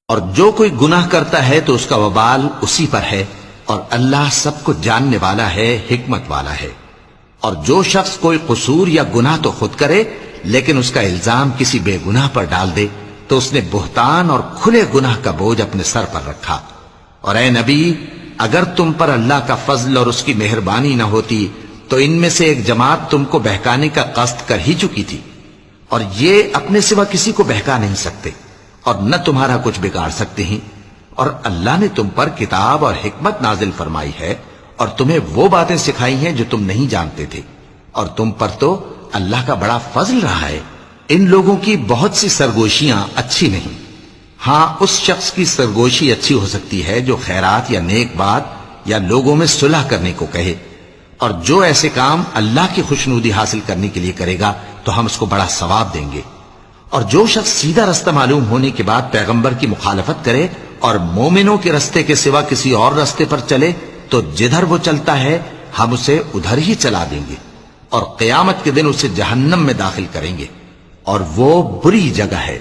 اور جو کوئی گناہ کرتا ہے تو اس کا وبال اسی پر ہے، اور اللہ سب کو جاننے والا ہے، حکمت والا ہے۔ اور جو شخص کوئی قصور یا گناہ تو خود کرے لیکن اس کا الزام کسی بے گناہ پر ڈال دے تو اس نے بہتان اور کھلے گناہ کا بوجھ اپنے سر پر رکھا۔ اور اے نبی، اگر تم پر اللہ کا فضل اور اس کی مہربانی نہ ہوتی تو ان میں سے ایک جماعت تم کو بہکانے کا قصد کر ہی چکی تھی، اور یہ اپنے سوا کسی کو بہکا نہیں سکتے اور نہ تمہارا کچھ بگاڑ سکتے ہیں۔ اور اللہ نے تم پر کتاب اور حکمت نازل فرمائی ہے اور تمہیں وہ باتیں سکھائی ہیں جو تم نہیں جانتے تھے، اور تم پر تو اللہ کا بڑا فضل رہا ہے۔ ان لوگوں کی بہت سی سرگوشیاں اچھی نہیں، ہاں اس شخص کی سرگوشی اچھی ہو سکتی ہے جو خیرات یا نیک بات یا لوگوں میں صلح کرنے کو کہے، اور جو ایسے کام اللہ کی خوشنودی حاصل کرنے کے لیے کرے گا تو ہم اس کو بڑا ثواب دیں گے۔ اور جو شخص سیدھا رستہ معلوم ہونے کے بعد پیغمبر کی مخالفت کرے اور مومنوں کے رستے کے سوا کسی اور رستے پر چلے تو جدھر وہ چلتا ہے ہم اسے ادھر ہی چلا دیں گے، اور قیامت کے دن اسے جہنم میں داخل کریں گے، اور وہ بری جگہ ہے۔